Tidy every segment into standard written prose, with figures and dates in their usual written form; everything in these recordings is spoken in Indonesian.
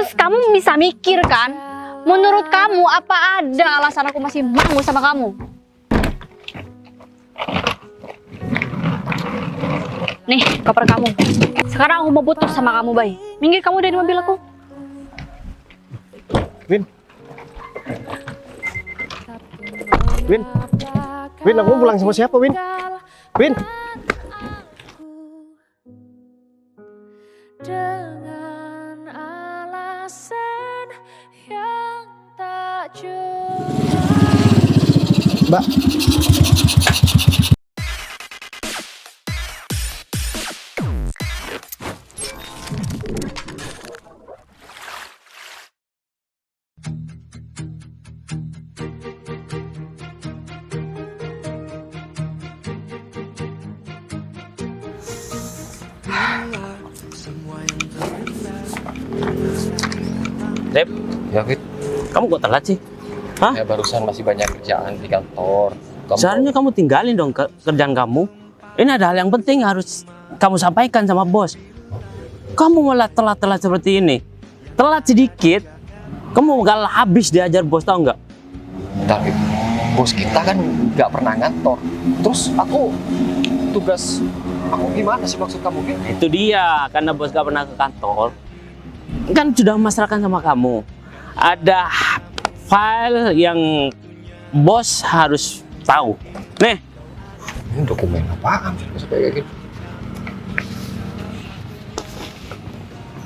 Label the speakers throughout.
Speaker 1: Terus kamu bisa mikir kan? Menurut kamu apa ada alasan aku masih mau sama kamu? Nih, koper kamu. Sekarang aku mau putus sama kamu, Bay. Minggir kamu dari mobil aku.
Speaker 2: Win. Win. Win, aku pulang sama siapa, Win? Win.
Speaker 3: Dengan alasan yang tak jelas.
Speaker 2: Mbak.
Speaker 4: Dep,
Speaker 5: Ya Fit,
Speaker 4: kamu kok telat sih? Hah?
Speaker 5: ya barusan masih banyak kerjaan di kantor.
Speaker 4: Seharusnya kamu tinggalin dong kerjaan kamu. Ini ada hal yang penting harus kamu sampaikan sama bos. Kamu malah telat-telat seperti ini. Telat sedikit, kamu bakal habis diajar bos, tau nggak?
Speaker 5: Bentar, Fit. Bos kita kan nggak pernah ngantor. Terus tugas aku gimana sih maksud kamu, Fit?
Speaker 4: Itu dia, karena bos gak pernah ke kantor. Kan sudah memasrahkan sama kamu. Ada file yang bos harus tahu. Nih,
Speaker 5: Ini dokumen apaan sih bisa kayak gitu?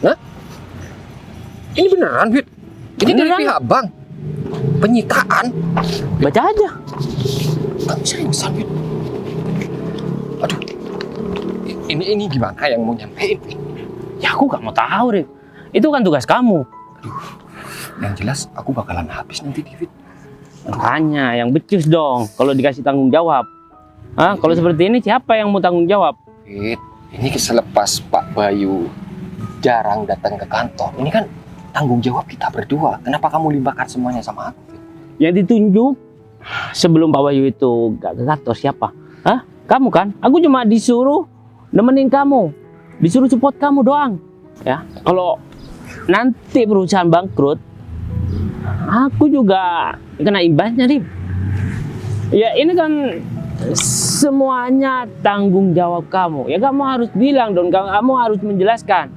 Speaker 5: Nah, ini beneran, Fit? Ini dari
Speaker 4: Beneran.
Speaker 5: pihak bank. Penyitaan.
Speaker 4: baca aja.
Speaker 5: Kamu seriusan, Fit? Aduh, ini gimana yang mau nyampein, Fit?
Speaker 4: Ya aku gak mau tahu, Rif. Itu kan tugas kamu.
Speaker 5: Yang jelas aku bakalan habis nanti, Fit.
Speaker 4: Makanya yang becus dong kalau dikasih tanggung jawab. Hah? Kalau seperti ini siapa yang mau tanggung jawab?
Speaker 5: Fit, ini selepas Pak Bayu jarang datang ke kantor. Ini kan tanggung jawab kita berdua. Kenapa kamu limbahkan semuanya sama aku, Fit?
Speaker 4: Yang ditunjuk sebelum Pak Wahyu itu gak ke kantor siapa? Hah? Kamu kan? Aku cuma disuruh nemenin kamu, disuruh support kamu doang. Ya, kalau nanti perusahaan bangkrut, aku juga kena imbasnya, Rif. Ya ini kan semuanya tanggung jawab kamu. Ya kamu harus bilang dong, kamu harus menjelaskan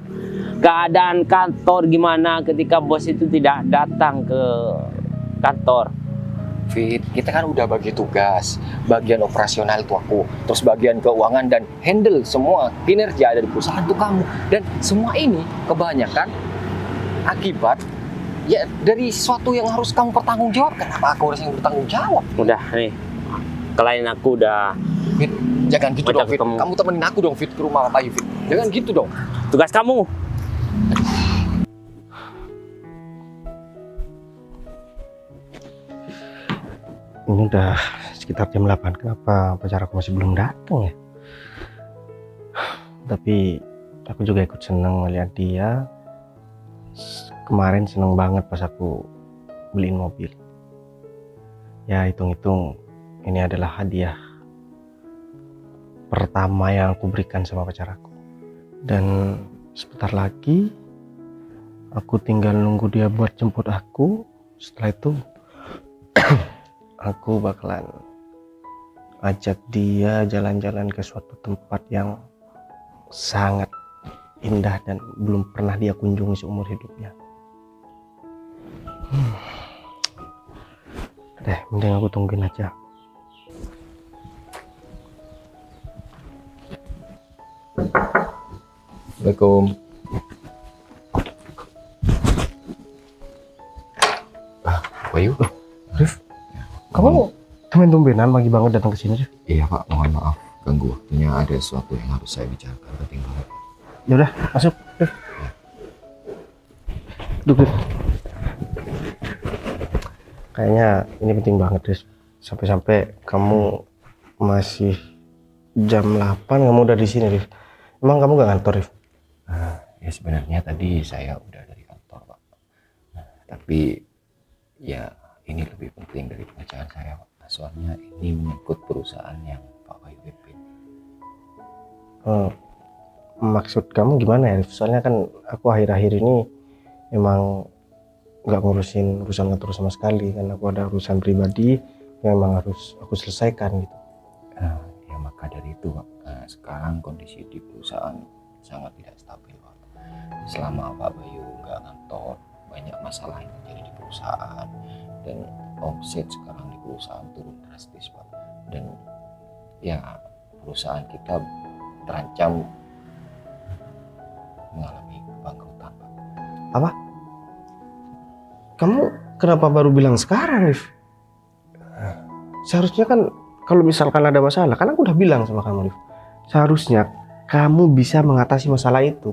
Speaker 4: keadaan kantor gimana ketika bos itu tidak datang ke kantor.
Speaker 5: Fit, kita kan udah bagi tugas. Bagian operasional itu aku, terus bagian keuangan dan handle semua kinerja dari perusahaan itu kamu. Dan semua ini kebanyakan akibat ya dari sesuatu yang harus kamu pertanggungjawabkan. Kenapa aku harus yang bertanggung jawab?
Speaker 4: Udah nih, klien aku udah
Speaker 5: Fit, jangan gitu
Speaker 4: Baca
Speaker 5: dong, Fit.
Speaker 4: kamu.
Speaker 5: Kamu temenin aku dong, Fit, ke rumah Pak Bayu, Fit. Jangan gitu dong.
Speaker 4: tugas kamu.
Speaker 2: Ini udah sekitar jam 8. Kenapa pacar aku masih belum datang ya? Tapi aku juga ikut seneng melihat dia. Kemarin seneng banget pas aku beliin mobil. Ya hitung-hitung ini adalah hadiah pertama yang aku berikan sama pacar aku. Dan sebentar lagi aku tinggal nunggu dia buat jemput aku. Setelah itu aku bakalan ajak dia jalan-jalan ke suatu tempat yang sangat indah dan belum pernah dia kunjungi seumur hidupnya. Deh, mending aku tungguin aja.
Speaker 5: Assalamualaikum. Bayu.
Speaker 2: Rif, kamu tumben-tumbenan pagi banget datang ke sini, Rif?
Speaker 5: Iya Pak, mohon maaf ganggu waktunya, ada sesuatu yang harus saya bicarakan penting banget.
Speaker 2: Ya udah, masuk, Rif. Duduk, Rif. Kayaknya ini penting banget, Rif. Sampai-sampai kamu masih jam 8 kamu udah di sini, Rif. Emang kamu gak ngantor, Rif?
Speaker 5: Ya sebenarnya tadi saya udah dari kantor Pak. Tapi ya ini lebih penting dari pekerjaan saya Pak. Soalnya ini menyangkut perusahaan yang Pak Bayu pimpin.
Speaker 2: Maksud kamu gimana ya, Rif? Soalnya kan aku akhir-akhir ini emang nggak ngurusin urusan kantor sama sekali, karena aku ada urusan pribadi yang emang harus aku selesaikan gitu.
Speaker 5: Ya maka dari itu Pak, sekarang kondisi di perusahaan sangat tidak stabil Pak. Selama Pak Bayu nggak ngantor, banyak masalah yang terjadi di perusahaan, dan omset sekarang di perusahaan turun drastis Pak. Dan ya perusahaan kita terancam mengalami kebangkrutan Pak.
Speaker 2: Kamu kenapa baru bilang sekarang, Rif? Seharusnya kan kalau misalkan ada masalah, kan aku udah bilang sama kamu, Rif. Seharusnya kamu bisa mengatasi masalah itu.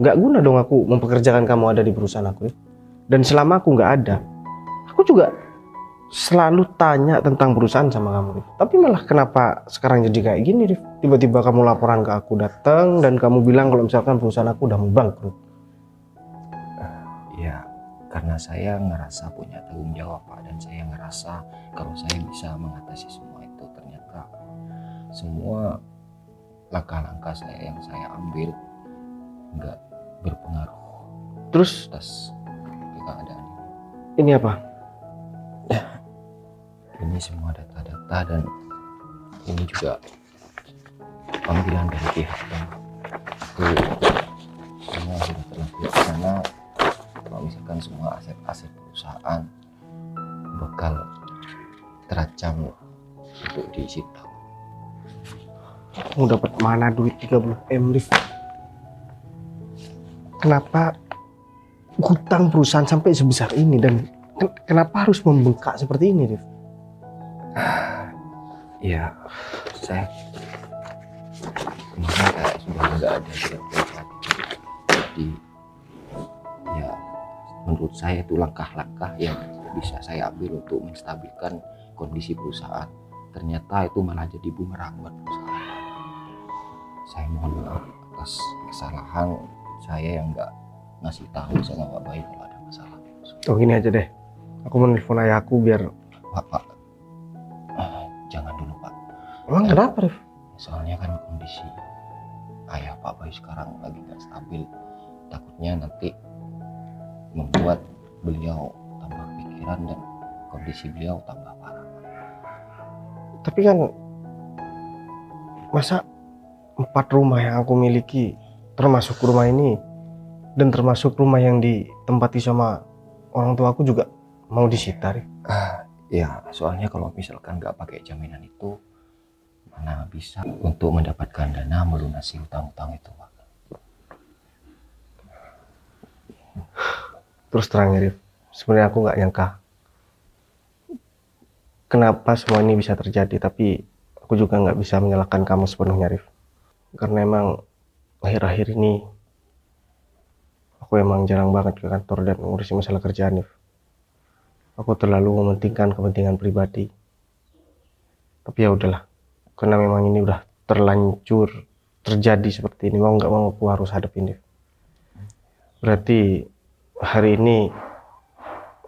Speaker 2: Nggak guna dong aku mempekerjakan kamu ada di perusahaan aku, Rif. Dan selama aku nggak ada, aku juga selalu tanya tentang perusahaan sama kamu, Rif. Tapi malah kenapa sekarang jadi kayak gini, Rif? Tiba-tiba kamu laporan ke aku datang dan kamu bilang kalau misalkan perusahaan aku udah mau bangkrut.
Speaker 5: Ya, karena saya ngerasa punya tanggung jawab Pak, dan saya ngerasa kalau saya bisa mengatasi semua itu. Ternyata semua langkah-langkah saya yang saya ambil nggak berpengaruh
Speaker 2: Terus
Speaker 5: atas keadaan ini.
Speaker 2: ini apa?
Speaker 5: Ini semua data-data, dan ini juga panggilan dari pihak bank. Itu semua sudah terlanjur di sana. Kalau misalkan semua aset-aset perusahaan bakal terancam untuk disita.
Speaker 2: Kamu dapat mana duit 30M, Rif? Kenapa hutang perusahaan sampai sebesar ini, dan kenapa harus membengkak seperti ini, Rif?
Speaker 5: Ya, saya kemarin kayak sudah nggak ada kira-kira. Jadi ya menurut saya itu langkah-langkah yang bisa saya ambil untuk menstabilkan kondisi perusahaan. Ternyata itu malah jadi bumerang buat perusahaan. Saya mohon maaf atas kesalahan saya yang nggak ngasih tahu sama Pak Bayu kalau ada masalah.
Speaker 2: Oh, gini aja deh, aku menelpon ayahku biar.
Speaker 5: Pak, jangan dulu Pak.
Speaker 2: Emang kenapa, Rif?
Speaker 5: Soalnya kan kondisi ayah Pak Bayu sekarang lagi nggak stabil. Takutnya nanti membuat beliau tambah pikiran dan kondisi beliau tambah parah.
Speaker 2: Tapi kan masa 4 rumah yang aku miliki, termasuk rumah ini dan termasuk rumah yang ditempati sama orang tua aku, juga mau disita, Rif?
Speaker 5: Ya, soalnya kalau misalkan nggak pakai jaminan itu, mana bisa untuk mendapatkan dana melunasi hutang-hutang itu Pak.
Speaker 2: Terus terang ya, Rif, sebenarnya aku nggak nyangka kenapa semua ini bisa terjadi, tapi aku juga nggak bisa menyalahkan kamu sepenuhnya, Rif. Karena emang akhir-akhir ini aku emang jarang banget ke kantor dan ngurusin masalah kerjaan, Rif. Aku terlalu mementingkan kepentingan pribadi. Tapi ya udahlah, karena memang ini udah terlanjur terjadi seperti ini, mau nggak mau aku harus hadapin, Rif. Berarti hari ini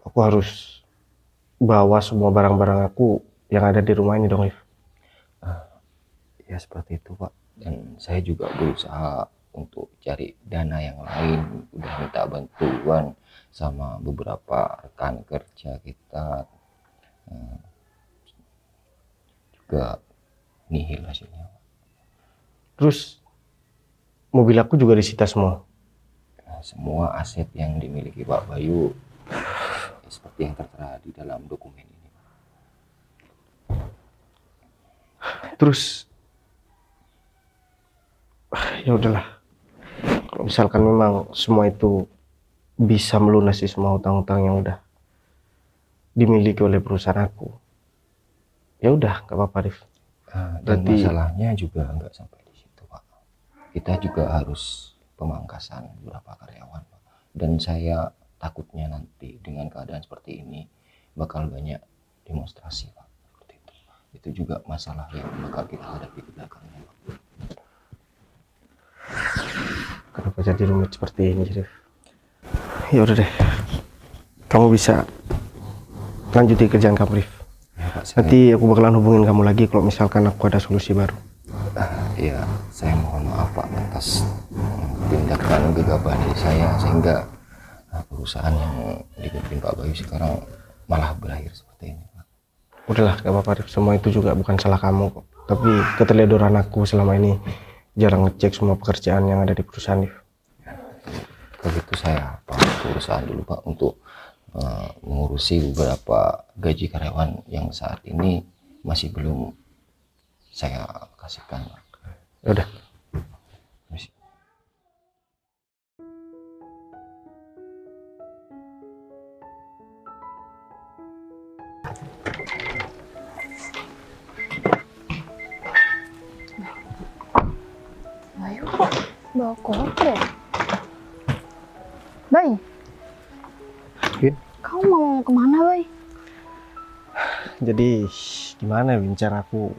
Speaker 2: aku harus bawa semua barang-barang aku yang ada di rumah ini dong, Rif.
Speaker 5: Ya seperti itu Pak. Dan saya juga berusaha untuk cari dana yang lain. Udah minta bantuan sama beberapa rekan kerja kita. Juga nihil hasilnya.
Speaker 2: Terus mobil aku juga disita semua.
Speaker 5: Semua aset yang dimiliki Pak Bayu seperti yang tertera di dalam dokumen ini.
Speaker 2: Terus ya udahlah, kalau misalkan memang semua itu bisa melunasi semua hutang-hutang yang udah dimiliki oleh perusahaan aku, ya udah nggak apa-apa, Rif.
Speaker 5: Dan
Speaker 2: Berarti
Speaker 5: masalahnya juga nggak sampai di situ Pak. Kita juga harus pemangkasan beberapa karyawan Pak. Dan saya takutnya nanti dengan keadaan seperti ini bakal banyak demonstrasi Pak. Seperti itu. Itu juga masalah yang bakal kita hadapi ke belakangnya Pak.
Speaker 2: kenapa jadi rumit seperti ini, Rif? Ya udah deh, kamu bisa lanjutin kerjaan kamu, Rif.
Speaker 5: Ya, Pak,
Speaker 2: Nanti aku bakalan hubungin kamu lagi kalau misalkan aku ada solusi baru.
Speaker 5: ya saya mohon maaf Pak atas tindakan gegabah dari saya sehingga perusahaan yang dipimpin Pak Bayu sekarang malah berakhir seperti ini, Pak.
Speaker 2: Udahlah, gak apa-apa. Semua itu juga bukan salah kamu kok. Tapi keteledoran aku selama ini jarang ngecek semua pekerjaan yang ada di perusahaan, Div.
Speaker 5: Begitu saya pamit perusahaan dulu, Pak, untuk mengurusi beberapa gaji karyawan yang saat ini masih belum saya kasihkan, Pak.
Speaker 2: Udah.
Speaker 5: Permisi.
Speaker 1: Bayu kok bawa koper ya? Bay,
Speaker 2: Win,
Speaker 1: kamu mau kemana, Bay?
Speaker 2: jadi gimana Win cara aku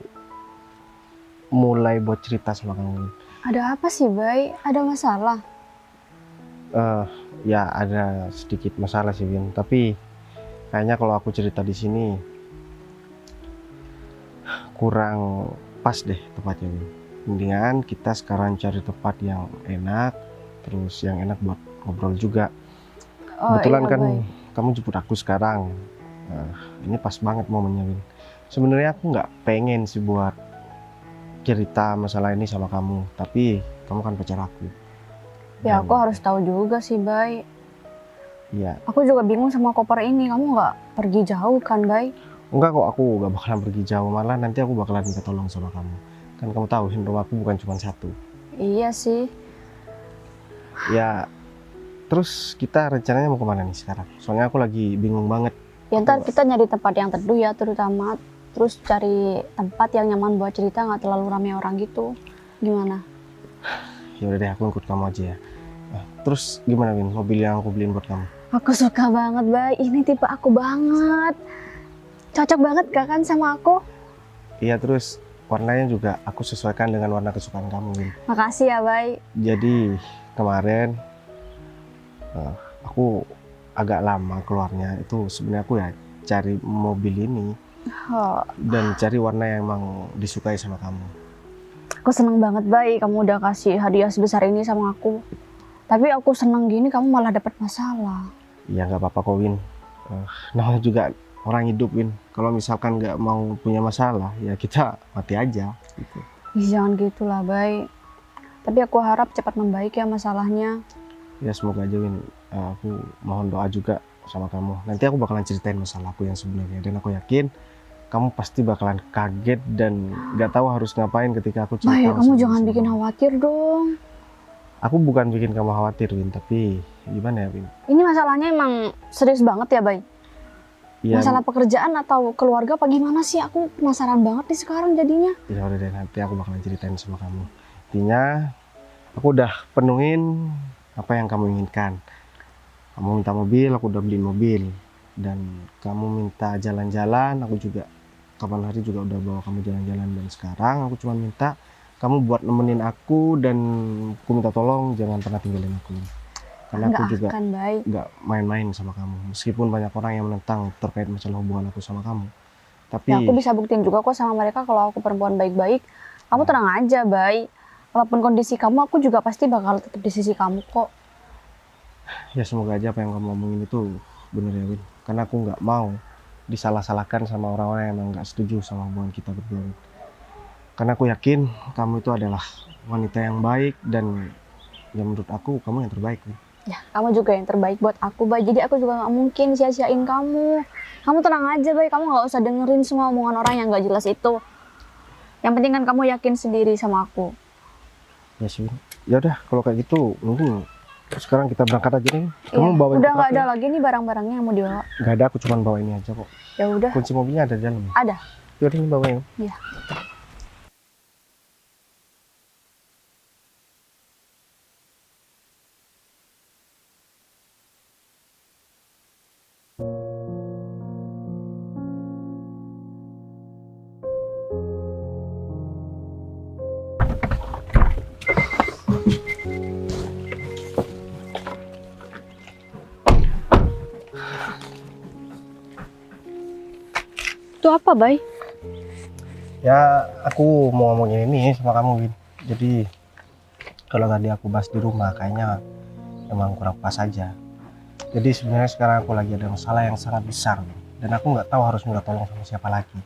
Speaker 2: mulai buat cerita sama kamu, Win?
Speaker 1: Ada apa sih, Bay? Ada masalah?
Speaker 2: Ya ada sedikit masalah sih, Win. Tapi kayaknya kalau aku cerita di sini kurang pas deh tempatnya, Win. Mendingan kita sekarang cari tempat yang enak, terus yang enak buat ngobrol juga. Kebetulan
Speaker 1: iya,
Speaker 2: kan
Speaker 1: Bay.
Speaker 2: kamu jemput aku sekarang. Ini pas banget momennya, Win. Sebenarnya aku nggak pengen sih buat cerita masalah ini sama kamu, tapi kamu kan pacar aku.
Speaker 1: Ya,
Speaker 2: Dan-
Speaker 1: aku harus tahu juga sih, Bay.
Speaker 2: Iya,
Speaker 1: Aku juga bingung sama koper ini. Kamu nggak pergi jauh kan, Bay?
Speaker 2: enggak kok, aku gak bakalan pergi jauh, malah nanti aku bakalan minta tolong sama kamu. Kan kamu tahu rumah aku bukan cuma satu.
Speaker 1: Iya sih.
Speaker 2: Ya, terus kita rencananya mau kemana nih sekarang? Soalnya aku lagi bingung banget.
Speaker 1: Ya ntar kita nyari tempat yang teduh ya, terutama. Terus cari tempat yang nyaman buat cerita, nggak terlalu ramai orang gitu. Gimana?
Speaker 2: Ya udah deh, aku ikut kamu aja ya. Terus gimana, Win, mobil yang aku beliin buat kamu?
Speaker 1: Aku suka banget, Bay. Ini tipe aku banget. Cocok banget gak kan sama aku?
Speaker 2: Iya, terus warnanya juga aku sesuaikan dengan warna kesukaan kamu, Win.
Speaker 1: Makasih ya, Bay.
Speaker 2: Jadi kemarin aku agak lama keluarnya. Itu sebenarnya aku ya cari mobil ini
Speaker 1: Oh,
Speaker 2: dan cari warna yang emang disukai sama kamu.
Speaker 1: aku seneng banget, Bay. Kamu udah kasih hadiah sebesar ini sama aku. Tapi aku seneng gini, kamu malah dapat masalah.
Speaker 2: Ya nggak apa-apa kok, Win. Namanya juga orang hidup, Win. Kalau misalkan nggak mau punya masalah, ya kita mati aja. Gitu.
Speaker 1: Ih, jangan gitulah, Bay. Tapi aku harap cepat membaik ya masalahnya.
Speaker 2: Ya semoga aja, Win. Aku mohon doa juga sama kamu. Nanti aku bakalan ceritain masalahku yang sebenarnya. Dan aku yakin kamu pasti bakalan kaget dan nggak tahu harus ngapain ketika aku cerita.
Speaker 1: Bay, kamu
Speaker 2: masalah
Speaker 1: jangan
Speaker 2: sama
Speaker 1: bikin
Speaker 2: kamu.
Speaker 1: khawatir dong.
Speaker 2: Aku bukan bikin kamu khawatir, Win. Tapi gimana ya, Win?
Speaker 1: Ini masalahnya emang serius banget ya, Bay?
Speaker 2: Ya,
Speaker 1: Masalah pekerjaan atau keluarga apa gimana sih? Aku penasaran banget nih sekarang jadinya.
Speaker 2: ya udah deh, nanti aku bakalan ceritain sama kamu. Intinya aku udah penuhin apa yang kamu inginkan. Kamu minta mobil, aku udah beliin mobil. Dan kamu minta jalan-jalan, aku juga kapan hari juga udah bawa kamu jalan-jalan. Dan sekarang aku cuma minta kamu buat nemenin aku, dan aku minta tolong jangan pernah tinggalin aku. Karena aku
Speaker 1: Nggak
Speaker 2: juga
Speaker 1: akan, Bay.
Speaker 2: nggak main-main sama kamu. Meskipun banyak orang yang menentang terkait masalah hubungan aku sama kamu. Tapi
Speaker 1: Ya, aku bisa buktiin juga kok sama mereka kalau aku perempuan baik-baik. Kamu tenang aja, Bay. Apapun kondisi kamu, aku juga pasti bakal tetap di sisi kamu kok.
Speaker 2: ya semoga aja apa yang kamu omongin itu bener ya, Win. Karena aku nggak mau disalah-salahkan sama orang-orang yang emang nggak setuju sama hubungan kita berdua, Win. Karena aku yakin kamu itu adalah wanita yang baik, dan ya menurut aku kamu yang terbaik, Win.
Speaker 1: Ya, kamu juga yang terbaik buat aku, Bay. Jadi aku juga nggak mungkin sia-siain kamu. Kamu tenang aja, Bay. Kamu nggak usah dengerin semua omongan orang yang nggak jelas itu. Yang penting kan kamu yakin sendiri sama aku.
Speaker 2: Ya sih, Win. Ya udah kalau kayak gitu mungkin sekarang kita berangkat aja nih. Kamu
Speaker 1: Iya,
Speaker 2: bawa
Speaker 1: udah nggak ada lagi nih barang-barangnya yang mau dibawa.
Speaker 2: Nggak ada, aku cuma bawa ini aja kok.
Speaker 1: Ya udah,
Speaker 2: Kunci mobilnya ada di dalam.
Speaker 1: ada.
Speaker 2: Ya udah, ini bawain.
Speaker 1: Iya. Itu apa, Bay?
Speaker 2: Ya aku mau ngomongin ini sama kamu, Win. Jadi kalau tadi aku bahas di rumah kayaknya emang kurang pas aja. Jadi sebenarnya sekarang aku lagi ada masalah yang sangat besar, Win. Dan aku nggak tahu harus minta tolong sama siapa lagi.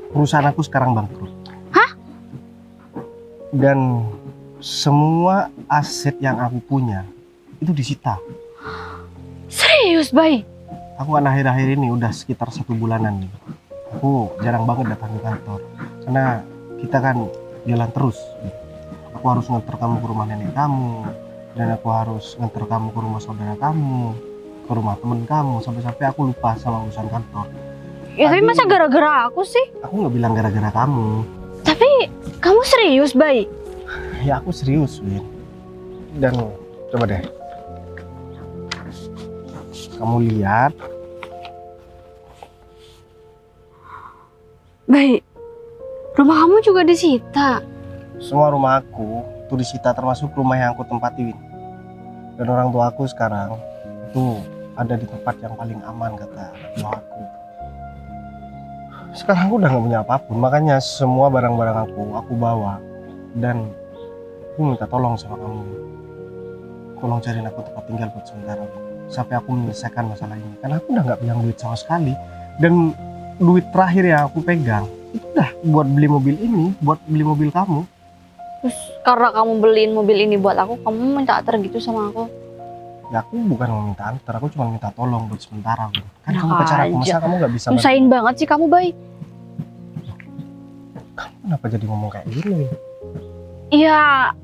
Speaker 2: Perusahaan aku sekarang bangkrut.
Speaker 1: Hah?
Speaker 2: Dan semua aset yang aku punya itu disita.
Speaker 1: Serius, Bay?
Speaker 2: Aku kan akhir-akhir ini udah sekitar 1 bulanan nih. Aku jarang banget datang ke kantor karena kita kan jalan terus. Aku harus nganter kamu ke rumah nenek kamu, dan aku harus nganter kamu ke rumah saudara kamu, ke rumah temen kamu, sampai-sampai aku lupa sama urusan kantor.
Speaker 1: Ya tapi
Speaker 2: Tadi-
Speaker 1: masa gara-gara aku sih?
Speaker 2: Aku nggak bilang gara-gara kamu.
Speaker 1: Tapi kamu serius, Bay?
Speaker 2: Ya aku serius, Win. Dan coba deh, kamu lihat.
Speaker 1: Bay, rumah kamu juga disita.
Speaker 2: Semua rumah aku itu disita, termasuk rumah yang aku tempati, Win. Dan orang tua aku sekarang itu ada di tempat yang paling aman, kata tua aku. Sekarang aku udah nggak punya apapun, makanya semua barang-barang aku bawa. Dan aku minta tolong sama kamu, Win. Tolong cariin aku tempat tinggal buat sementara, Win. Sampai aku menyelesaikan masalah ini. Karena aku udah nggak punya duit sama sekali. Dan duit terakhir yang aku pegang itu udah buat beli mobil ini, buat beli mobil kamu.
Speaker 1: Terus karena kamu beliin mobil ini buat aku, kamu minta antar gitu sama aku?
Speaker 2: Ya aku bukan mau minta antar, aku cuma minta tolong buat sementara, Win. Kan
Speaker 1: Enak
Speaker 2: kamu pacar aku,
Speaker 1: aja.
Speaker 2: masa kamu nggak bisa bantu?
Speaker 1: Nusain banget sih kamu, Bay.
Speaker 2: Kenapa jadi ngomong kayak gini, Win?
Speaker 1: Iya,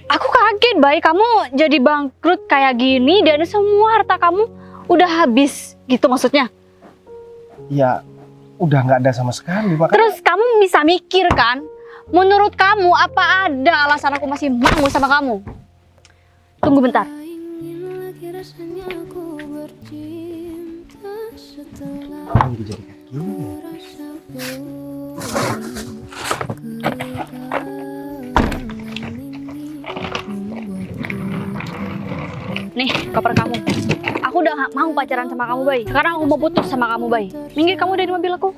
Speaker 1: aku kaget, Bay. Kamu jadi bangkrut kayak gini dan semua harta kamu udah habis gitu maksudnya.
Speaker 2: Ya udah nggak ada sama sekali, makanya
Speaker 1: Terus kamu bisa mikir kan? Menurut kamu apa ada alasan aku masih mau sama kamu? Tunggu bentar.
Speaker 3: Ingin lagi rasanya aku bercinta setelah
Speaker 2: kamu jadi kayak gini.
Speaker 3: rasa kegagalan ini membuatku
Speaker 1: Nih, koper kamu. Aku udah gak mau pacaran sama kamu, Bay. Sekarang aku mau putus sama kamu, Bay. Minggir kamu dari mobil aku.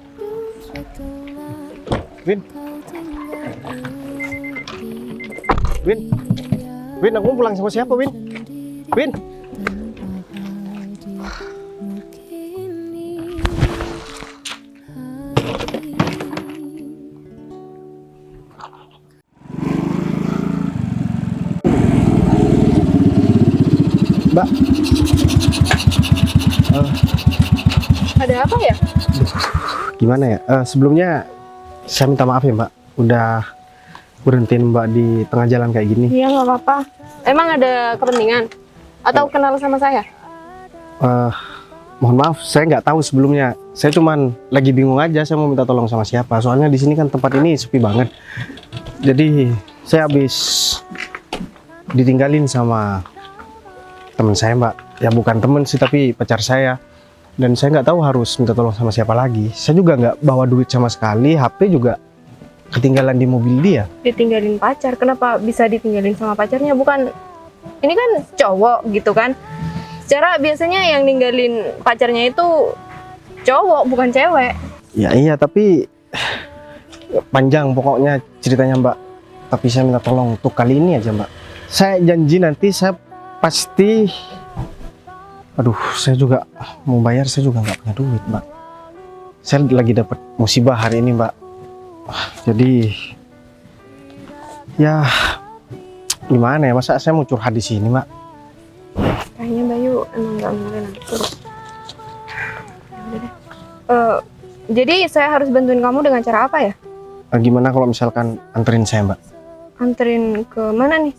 Speaker 2: Win, Win, Win, aku mau pulang sama siapa, Win? Win, Mbak.
Speaker 6: Ada apa ya?
Speaker 2: Gimana ya? Sebelumnya saya minta maaf ya, Mbak. Udah berhentiin Mbak di tengah jalan kayak gini.
Speaker 6: Iya, nggak apa-apa. Emang ada kepentingan? Atau kenal sama saya?
Speaker 2: Mohon maaf, saya nggak tahu sebelumnya. Saya cuman lagi bingung aja, saya mau minta tolong sama siapa. Soalnya di sini kan tempat ini sepi banget. Jadi saya habis ditinggalin sama teman saya, Mbak. Ya bukan temen sih, tapi pacar saya. Dan saya nggak tahu harus minta tolong sama siapa lagi. Saya juga nggak bawa duit sama sekali. HP juga ketinggalan di mobil dia.
Speaker 6: Ditinggalin pacar? Kenapa bisa ditinggalin sama pacarnya? Bukan, ini kan cowok gitu kan? Secara biasanya yang ninggalin pacarnya itu cowok, bukan cewek.
Speaker 2: Ya iya, tapi panjang pokoknya ceritanya, Mbak. Tapi saya minta tolong untuk kali ini aja, Mbak. Saya janji nanti saya pasti. Aduh, saya juga mau bayar, saya juga nggak punya duit, Mbak. Saya lagi dapat musibah hari ini, Mbak. Jadi ya gimana ya, masa saya mau curhat di sini, Mbak?
Speaker 6: Kayaknya Bayu emang nggak mungkin atur. Jadi saya harus bantuin kamu dengan cara apa ya?
Speaker 2: Gimana kalau misalkan anterin saya, Mbak?
Speaker 6: Anterin ke mana nih?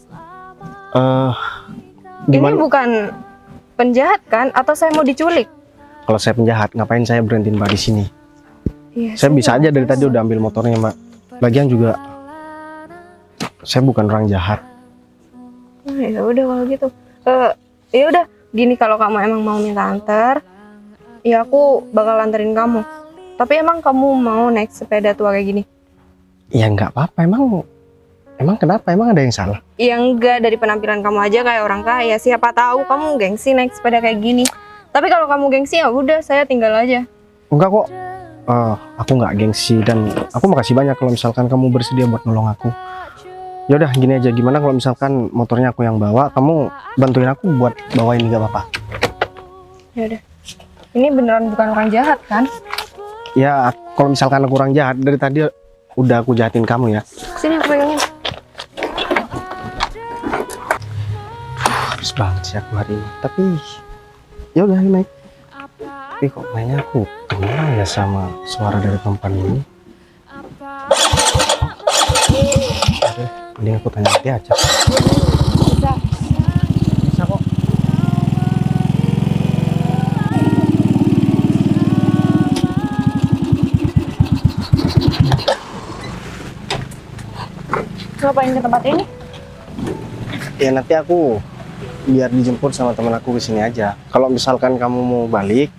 Speaker 6: Ini
Speaker 2: Gimana
Speaker 6: bukan penjahat kan? Atau saya mau diculik?
Speaker 2: kalau saya penjahat? Ngapain saya berhentiin Mbak di sini?
Speaker 6: Iya,
Speaker 2: Saya bisa aja dari
Speaker 6: nggak
Speaker 2: tadi
Speaker 6: tahu.
Speaker 2: udah ambil motornya, Mbak. Lagian juga saya bukan orang jahat.
Speaker 6: Nah, ya udah kalau gitu. Ya udah, gini, kalau kamu emang mau minta antar, ya aku bakal anterin kamu. Tapi emang kamu mau naik sepeda tua kayak gini?
Speaker 2: Ya nggak apa-apa, emang kenapa? Emang ada yang salah?
Speaker 6: Ya enggak, dari penampilan kamu aja kayak orang kaya. Siapa tahu kamu gengsi naik sepeda kayak gini. Tapi kalau kamu gengsi ya udah, saya tinggal aja.
Speaker 2: Enggak kok. Aku nggak gengsi, dan aku makasih banyak kalau misalkan kamu bersedia buat nolong aku. Ya udah gini aja, gimana kalau misalkan motornya aku yang bawa, kamu bantuin aku buat bawain, nggak apa-apa?
Speaker 6: Ya udah. Ini beneran bukan orang jahat kan?
Speaker 2: Ya kalau misalkan aku kurang jahat, dari tadi udah aku jahatin kamu ya.
Speaker 6: Sini aku pegangin.
Speaker 2: Habis banget sih aku hari ini. Tapi ya udah naik. Tapi kok kayaknya aku kenal ya sama suara dari perempuan ini. Aduh, mending aku tanya dia aja. Bisa kok.
Speaker 6: Ngapain ke tempat ini?
Speaker 2: Ya nanti aku biar dijemput sama teman aku ke sini aja. Kalau misalkan kamu mau balik,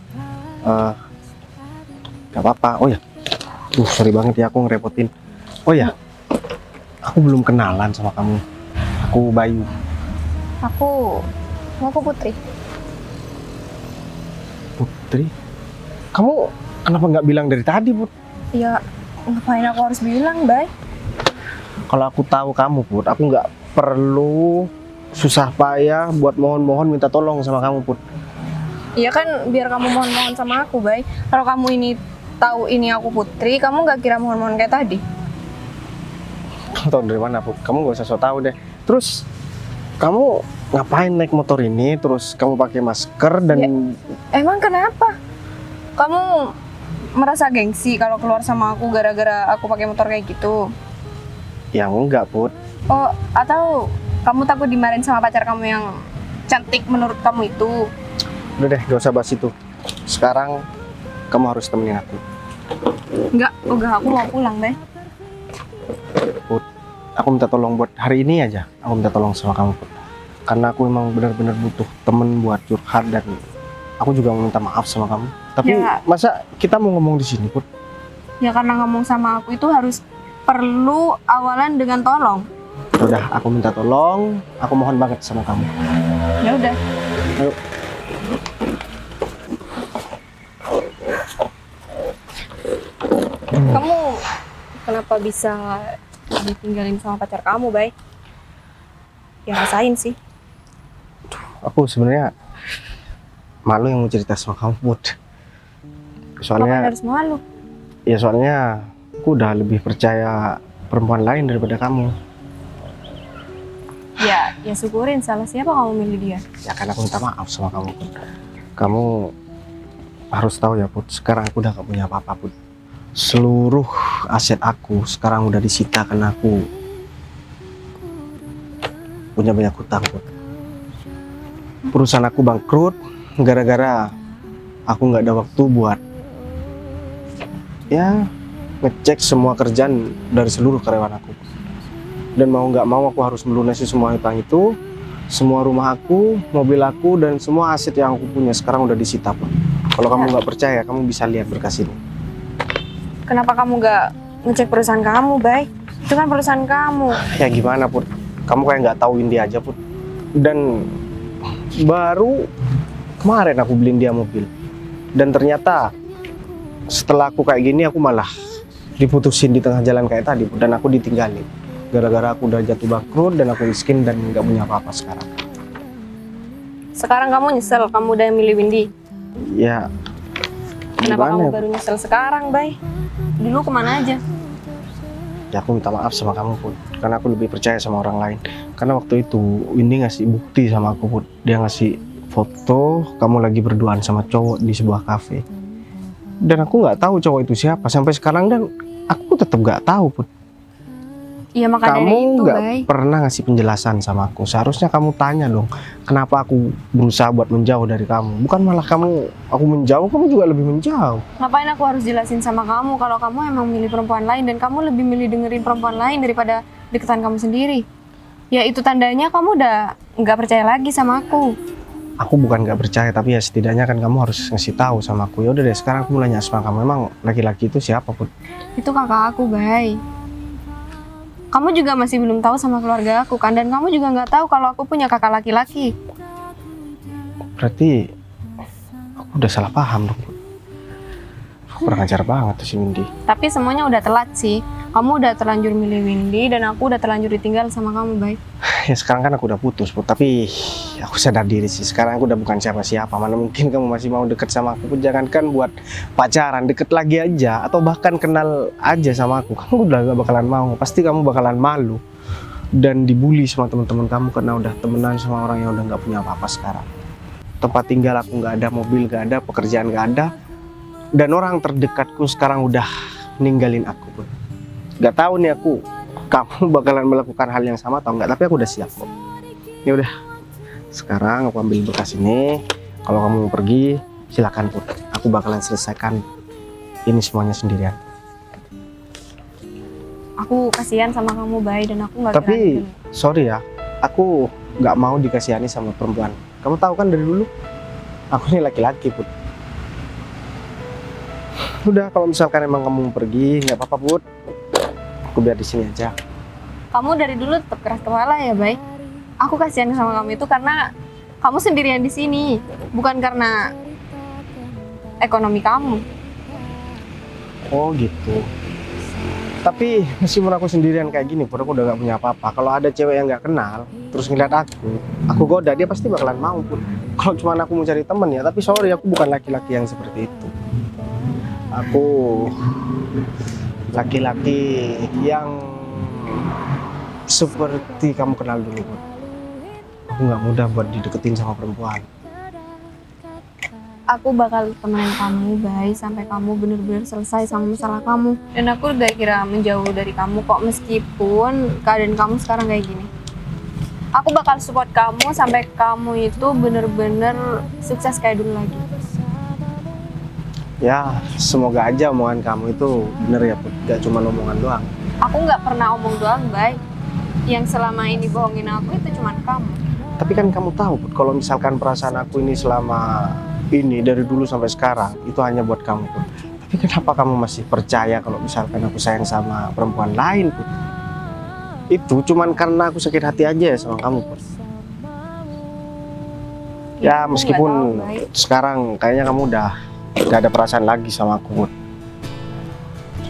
Speaker 2: gak apa-apa. Oh ya, sorry banget ya aku ngerepotin. Oh ya, aku belum kenalan sama kamu. Aku Bayu.
Speaker 6: Aku Putri.
Speaker 2: Putri? Kamu kenapa nggak bilang dari tadi, Put?
Speaker 6: Ya, ngapain aku harus bilang, Bay?
Speaker 2: Kalau aku tahu kamu, Put, aku nggak perlu susah payah buat mohon-mohon minta tolong sama kamu, Put.
Speaker 6: Iya kan, biar kamu mohon-mohon sama aku, Bay. Kalau kamu ini tahu ini aku Putri, kamu nggak kira mohon-mohon kayak tadi?
Speaker 2: Kamu tahu dari mana, Put? Kamu nggak usah so tahu deh. Terus kamu ngapain naik motor ini? Terus kamu pakai masker dan
Speaker 6: Ya. Emang kenapa? Kamu merasa gengsi kalau keluar sama aku gara-gara aku pakai motor kayak gitu?
Speaker 2: ya enggak, Put.
Speaker 6: Oh, atau kamu takut dimarahin sama pacar kamu yang cantik menurut kamu itu?
Speaker 2: Udah deh, gak usah bahas itu. Sekarang kamu harus temenin aku.
Speaker 6: Enggak, aku mau pulang, Bay.
Speaker 2: Put, aku minta tolong buat hari ini aja. Aku minta tolong sama kamu, Put. Karena aku memang benar-benar butuh temen buat curhat dan aku juga mau minta maaf sama kamu. Tapi
Speaker 6: Ya.
Speaker 2: masa kita mau ngomong di sini, Put?
Speaker 6: Ya karena ngomong sama aku itu harus perlu awalan dengan tolong.
Speaker 2: Udah, aku minta tolong. Aku mohon banget sama kamu.
Speaker 6: Ya udah.
Speaker 2: Ayo.
Speaker 6: Kamu kenapa bisa ditinggalin sama pacar kamu, Bay? Ya rasain sih.
Speaker 2: Aku sebenarnya malu yang mau cerita sama kamu, Put.
Speaker 6: Ngapain
Speaker 2: Soalnya,
Speaker 6: harus malu?
Speaker 2: ya soalnya aku udah lebih percaya perempuan lain daripada kamu.
Speaker 6: Ya syukurin, salah siapa kamu milih dia?
Speaker 2: Ya kan aku minta maaf sama kamu, Put. Kamu harus tahu ya, Put. Sekarang aku udah gak punya apa-apa, Put. Seluruh aset aku sekarang udah disita karena aku punya banyak hutang, Put. Perusahaan aku bangkrut gara-gara aku nggak ada waktu buat ya ngecek semua kerjaan dari seluruh karyawan aku. Dan mau nggak mau aku harus melunasi semua hutang itu. Semua rumah aku, mobil aku, dan semua aset yang aku punya sekarang udah disita, Put. Kalau kamu nggak percaya, kamu bisa lihat berkas ini.
Speaker 6: Kenapa kamu nggak ngecek perusahaan kamu, Bay? Itu kan perusahaan kamu.
Speaker 2: Ya gimana, Put? Kamu kayak nggak tauin dia aja, Put. Dan baru kemarin aku beliin dia mobil. Dan ternyata setelah aku kayak gini, aku malah diputusin di tengah jalan kayak tadi, Put. Dan aku ditinggalin. Gara-gara aku udah jatuh bangkrut dan aku miskin dan nggak punya apa-apa sekarang.
Speaker 6: Sekarang kamu nyesel, kamu udah milih Windy.
Speaker 2: Ya,
Speaker 6: Kenapa
Speaker 2: gimana
Speaker 6: kamu
Speaker 2: ya?
Speaker 6: baru nyesel sekarang, Bay? Dulu kemana aja?
Speaker 2: Ya aku minta maaf sama kamu, Put. Karena aku lebih percaya sama orang lain. Karena waktu itu Windy ngasih bukti sama aku, Put. Dia ngasih foto kamu lagi berduaan sama cowok di sebuah kafe. Dan aku nggak tahu cowok itu siapa sampai sekarang, dan aku tetap nggak tahu, Put.
Speaker 6: Iya makanya
Speaker 2: Kamu
Speaker 6: itu,
Speaker 2: nggak
Speaker 6: Bay.
Speaker 2: pernah ngasih penjelasan sama aku. Seharusnya kamu tanya dong, kenapa aku berusaha buat menjauh dari kamu. Bukan malah aku menjauh, kamu juga lebih menjauh.
Speaker 6: Ngapain aku harus jelasin sama kamu kalau kamu emang milih perempuan lain dan kamu lebih milih dengerin perempuan lain daripada deketan kamu sendiri? Ya itu tandanya kamu udah nggak percaya lagi sama aku.
Speaker 2: Aku bukan nggak percaya, tapi ya setidaknya kan kamu harus ngasih tahu sama aku. Ya udah deh, sekarang aku nanya sama kamu, emang laki-laki itu siapa, Put?
Speaker 6: Itu kakak aku, Bay. Kamu juga masih belum tahu sama keluarga aku kan, dan kamu juga nggak tahu kalau aku punya kakak laki-laki.
Speaker 2: Berarti aku udah salah paham dong, Put. Aku kurang ajar banget tuh si Windy.
Speaker 6: Tapi semuanya udah telat sih. Kamu udah terlanjur milih Windy dan aku udah terlanjur ditinggal sama kamu, Bay.
Speaker 2: Ya sekarang kan aku udah putus, Put. Tapi aku sadar diri sih. Sekarang aku udah bukan siapa-siapa. Mana mungkin kamu masih mau deket sama aku. Jangankan buat pacaran, deket lagi aja. Atau bahkan kenal aja sama aku. Kamu udah gak bakalan mau. Pasti kamu bakalan malu. Dan dibully sama teman-teman kamu karena udah temenan sama orang yang udah gak punya apa-apa sekarang. Tempat tinggal aku gak ada, mobil gak ada, pekerjaan gak ada. Dan orang terdekatku sekarang udah ninggalin aku, Put. Gak tahu nih kamu bakalan melakukan hal yang sama atau enggak, tapi aku udah siap kok. Ya udah, sekarang aku ambil berkas ini. Kalau kamu mau pergi, silakan, Put. Aku bakalan selesaikan ini semuanya sendirian.
Speaker 6: Aku kasihan sama kamu, Bay, dan aku nggak
Speaker 2: Tapi sorry ya, aku nggak mau dikasihani sama perempuan. Kamu tahu kan dari dulu, aku ini laki-laki, Put. Udah, kalau misalkan emang kamu mau pergi, nggak apa-apa, Put. Aku biar di sini aja.
Speaker 6: Kamu dari dulu tetap keras kepala ya, Bay. Aku kasihan sama kamu itu karena kamu sendirian di sini, bukan karena ekonomi kamu.
Speaker 2: Oh gitu. Tapi meskipun aku sendirian kayak gini, Put, aku udah gak punya apa-apa. Kalau ada cewek yang gak kenal, terus ngeliat aku goda, dia pasti bakalan mau, Put. Kalau cuma aku mau cari temen ya, tapi sorry, aku bukan laki-laki yang seperti itu. Aku laki-laki yang seperti kamu kenal dulu, Put. Aku gak mudah buat dideketin sama perempuan.
Speaker 6: Aku bakal temenin kamu, Bay, sampai kamu bener-bener selesai sama masalah kamu. Dan aku udah kira menjauh dari kamu kok, meskipun keadaan kamu sekarang kayak gini. Aku bakal support kamu sampai kamu itu bener-bener sukses kayak dulu lagi.
Speaker 2: Ya, semoga aja omongan kamu itu bener ya, Put. Gak cuma omongan doang.
Speaker 6: Aku nggak pernah omong doang, Bay. Yang selama ini bohongin aku itu cuma kamu.
Speaker 2: Tapi kan kamu tahu, Put, kalau misalkan perasaan aku ini selama ini dari dulu sampai sekarang itu hanya buat kamu, Put. Tapi kenapa kamu masih percaya kalau misalkan aku sayang sama perempuan lain, Put? Itu cuman karena aku sakit hati aja ya sama kamu, Put. Ya
Speaker 6: Aku
Speaker 2: meskipun
Speaker 6: nggak tahu, Bay.
Speaker 2: sekarang kayaknya kamu udah gak ada perasaan lagi sama aku, Put.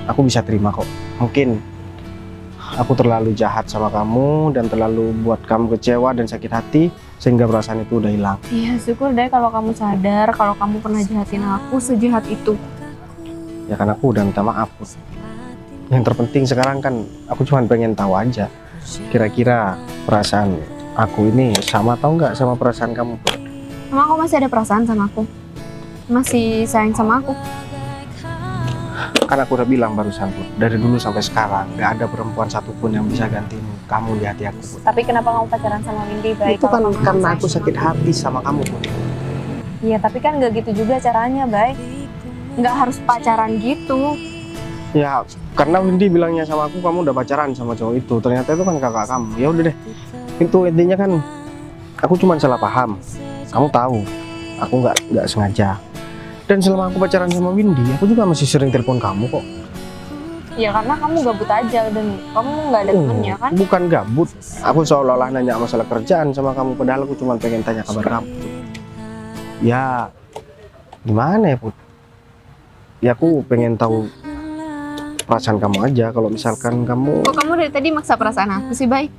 Speaker 2: Aku bisa terima kok. Mungkin aku terlalu jahat sama kamu dan terlalu buat kamu kecewa dan sakit hati sehingga perasaan itu udah hilang.
Speaker 6: Iya, syukur deh kalau kamu sadar kalau kamu pernah jahatin aku sejahat itu.
Speaker 2: Ya kan aku udah minta maaf, Put. Yang terpenting sekarang kan aku cuma pengen tahu aja kira-kira perasaan aku ini sama atau enggak sama perasaan kamu, Put.
Speaker 6: Emang kamu masih ada perasaan sama aku? Masih sayang sama aku?
Speaker 2: Kan aku udah bilang barusan, Put, dari dulu sampai sekarang gak ada perempuan satupun yang bisa gantiin kamu di hati aku, Put.
Speaker 6: Tapi kenapa kamu pacaran sama Windy, Bay?
Speaker 2: Itu kan
Speaker 6: Kalau kamu
Speaker 2: karena
Speaker 6: sayang
Speaker 2: aku
Speaker 6: sama
Speaker 2: sakit hati sama kamu, Put.
Speaker 6: Iya, tapi kan nggak gitu juga caranya, Bay. Nggak harus pacaran gitu.
Speaker 2: Ya karena Windy bilangnya sama aku kamu udah pacaran sama cowok itu, ternyata itu kan kakak kamu. Ya udah deh, itu intinya kan aku cuma salah paham. Kamu tahu aku nggak sengaja. Dan selama aku pacaran sama Windy, aku juga masih sering telepon kamu kok.
Speaker 6: Ya karena kamu gabut aja dan kamu nggak ada temennya kan?
Speaker 2: Bukan gabut, aku seolah-olah nanya masalah kerjaan sama kamu, padahal aku cuma pengen tanya kabar kamu. Ya gimana ya, Put? Ya aku pengen tahu perasaan kamu aja. Kalau misalkan kamu,
Speaker 6: Kok kamu dari tadi maksa perasaan aku sih, Bay?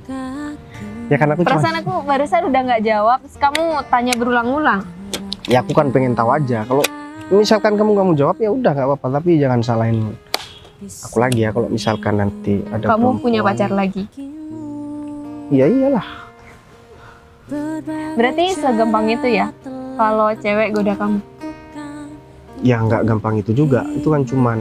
Speaker 2: ya kan aku cuma,
Speaker 6: Perasaan aku barusan udah nggak jawab, terus kamu tanya berulang-ulang.
Speaker 2: ya aku kan pengen tahu aja. Kalau misalkan kamu jawab ya udah nggak apa-apa, tapi jangan salahin aku lagi ya kalau misalkan nanti ada
Speaker 6: Kamu punya
Speaker 2: perempuan.
Speaker 6: pacar lagi.
Speaker 2: Iya iyalah.
Speaker 6: Berarti segampang itu ya kalau cewek goda kamu.
Speaker 2: Ya nggak gampang itu juga. Itu kan cuman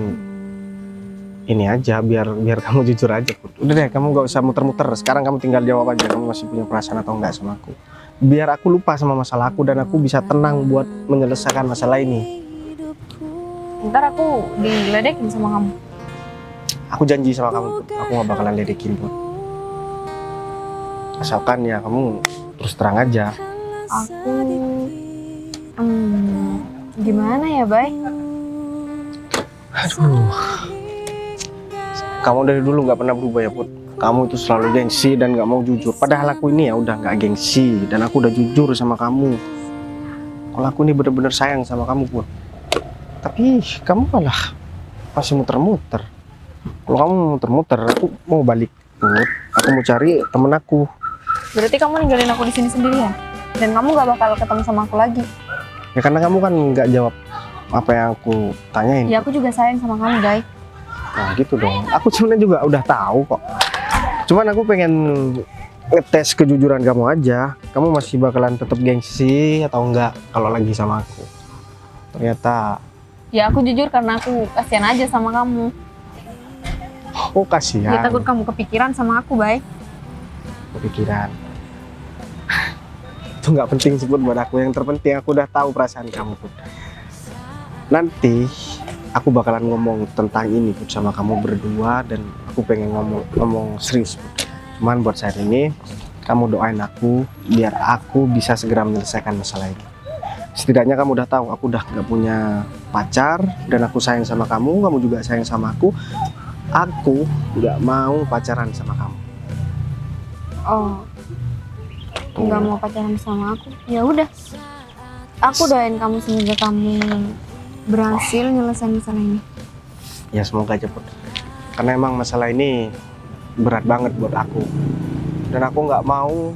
Speaker 2: ini aja biar kamu jujur aja, Put. Udah deh, kamu nggak usah muter-muter. Sekarang kamu tinggal jawab aja kamu masih punya perasaan atau enggak sama aku. Biar aku lupa sama masalah aku dan aku bisa tenang buat menyelesaikan masalah ini.
Speaker 6: Ntar aku diledekin sama kamu.
Speaker 2: Aku janji sama kamu, Put. Aku nggak bakalan ledekin, Put. Asalkan ya kamu terus terang aja.
Speaker 6: Aku gimana ya, Bay?
Speaker 2: Aduh. Kamu dari dulu nggak pernah berubah ya, Put. Kamu itu selalu gengsi dan nggak mau jujur. Padahal aku ini ya udah nggak gengsi dan aku udah jujur sama kamu. Kalau aku ini bener-bener sayang sama kamu, Put. Tapi kamu malah masih muter-muter. Kalau kamu muter-muter, aku mau balik. Put. Aku mau cari temen aku.
Speaker 6: Berarti kamu ninggalin aku di sini sendirian? Dan kamu gak bakal ketemu sama aku lagi?
Speaker 2: Ya karena kamu kan nggak jawab apa yang aku tanyain.
Speaker 6: Ya aku juga sayang sama kamu, guys.
Speaker 2: Nah gitu dong. Aku sebenarnya juga udah tahu kok. Cuman aku pengen ngetes kejujuran kamu aja. Kamu masih bakalan tetap gengsi atau enggak kalau lagi sama aku? Ternyata
Speaker 6: Ya aku jujur karena aku kasihan aja sama kamu.
Speaker 2: aku kasihan.
Speaker 6: Ya takut kamu kepikiran sama aku, Bay.
Speaker 2: Kepikiran. Itu nggak penting sebut buat aku. Yang terpenting aku udah tahu perasaan kamu Put. Nanti aku bakalan ngomong tentang ini Put, sama kamu berdua, dan aku pengen ngomong serius Put. Cuman buat saat ini kamu doain aku biar aku bisa segera menyelesaikan masalah ini. Setidaknya kamu udah tahu aku udah gak punya pacar dan aku sayang sama kamu juga sayang sama aku. Aku nggak mau pacaran sama kamu.
Speaker 6: Oh, nggak mau pacaran sama aku? Ya udah, aku doain kamu semoga kamu berhasil nyelesain masalah ini.
Speaker 2: Ya semoga aja Put. Karena emang masalah ini berat banget buat aku. Dan aku nggak mau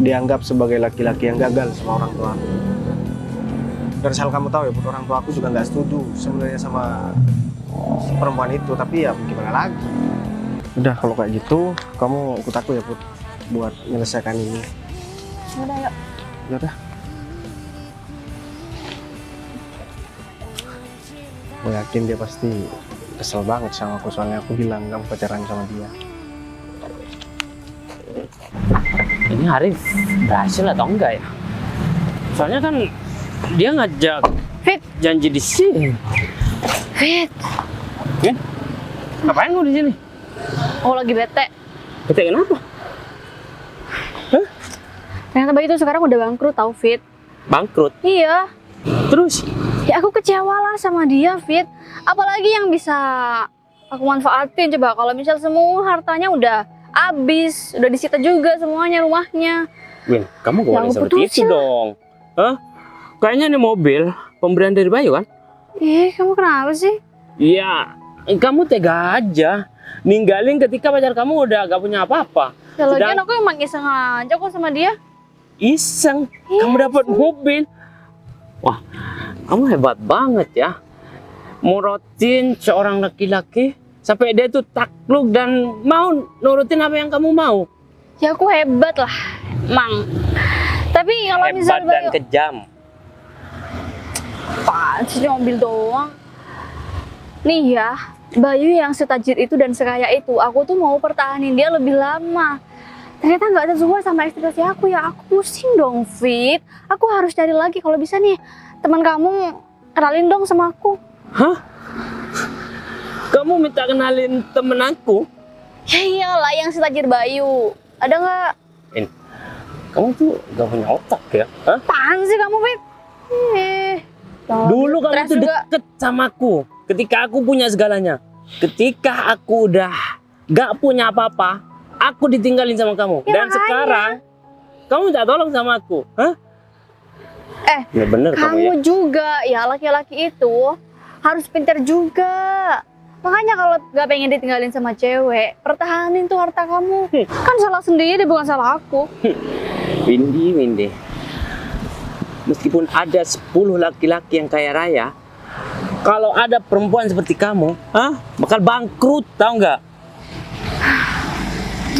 Speaker 2: dianggap sebagai laki-laki yang gagal sama orang tua aku. Dan asal kamu tahu ya Put, orang tua aku juga nggak setuju sebenarnya sama perempuan itu. Tapi ya gimana lagi. Udah kalau kayak gitu, kamu ikut aku ya Put, buat menyelesaikan ini.
Speaker 6: Udah yuk.
Speaker 2: Ya udah. Aku yakin dia pasti kesel banget sama aku, soalnya aku bilang kamu pacaran sama dia.
Speaker 4: Ini Arif berhasil atau enggak ya? Soalnya kan dia ngajak
Speaker 6: Fit,
Speaker 4: janji di sini.
Speaker 6: Fit.
Speaker 4: Ya? Ngapain lu di sini?
Speaker 6: Oh lagi bete.
Speaker 4: Bete kenapa?
Speaker 6: Ternyata bayi itu sekarang udah bangkrut tau, Fit.
Speaker 4: Bangkrut.
Speaker 6: Iya.
Speaker 4: Terus?
Speaker 6: Ya aku kecewa lah sama dia, Fit. Apalagi yang bisa aku manfaatin coba kalau misal semua hartanya udah habis, udah disita juga semuanya rumahnya.
Speaker 4: Win, kamu gak boleh
Speaker 6: Yang
Speaker 4: seperti itu
Speaker 6: putusin.
Speaker 4: dong. Hah? Kayaknya ini mobil pemberian dari Bayu kan?
Speaker 6: Kamu kenapa sih?
Speaker 4: Iya, kamu tega aja. Ninggalin ketika pacar kamu udah gak punya apa-apa.
Speaker 6: Ya lagian
Speaker 4: Sedang-
Speaker 6: aku emang iseng aja kok sama dia.
Speaker 4: Iseng, kamu dapat mobil. Wah, kamu hebat banget ya. Morotin seorang laki-laki sampai dia tuh takluk dan mau nurutin apa yang kamu mau.
Speaker 6: Ya aku hebat lah, Mang. Tapi kalau misal
Speaker 4: Hebat dan
Speaker 6: Bayu,
Speaker 4: kejam.
Speaker 6: apaan sih mobil doang? Nih ya, Bayu yang setajir itu dan sekaya itu, aku tuh mau pertahanin dia lebih lama. Ternyata nggak sesuai sama ekspektasi aku ya, aku pusing dong, Fit. Aku harus cari lagi kalau bisa nih, teman kamu kenalin dong sama aku.
Speaker 4: Hah? Kamu minta kenalin temen aku?
Speaker 6: Ya iyalah yang setajir Bayu. Ada nggak?
Speaker 4: Kamu tuh gak punya otak ya? Hah?
Speaker 6: Apaan sih kamu, Fit?
Speaker 4: Dulu kamu
Speaker 6: stres
Speaker 4: tuh
Speaker 6: juga.
Speaker 4: deket sama aku. Ketika aku punya segalanya. Ketika aku udah gak punya apa-apa, aku ditinggalin sama kamu.
Speaker 6: Ya,
Speaker 4: Dan
Speaker 6: makanya.
Speaker 4: sekarang kamu minta tolong sama aku. Hah? Ya bener kamu ya.
Speaker 6: Kamu juga ya, laki-laki itu harus pintar juga. Makanya kalau gak pengen ditinggalin sama cewek, pertahanin tuh harta kamu. Kan salah sendiri, bukan salah aku.
Speaker 4: Windy. Meskipun ada 10 laki-laki yang kaya raya, kalau ada perempuan seperti kamu, bakal bangkrut, tahu nggak?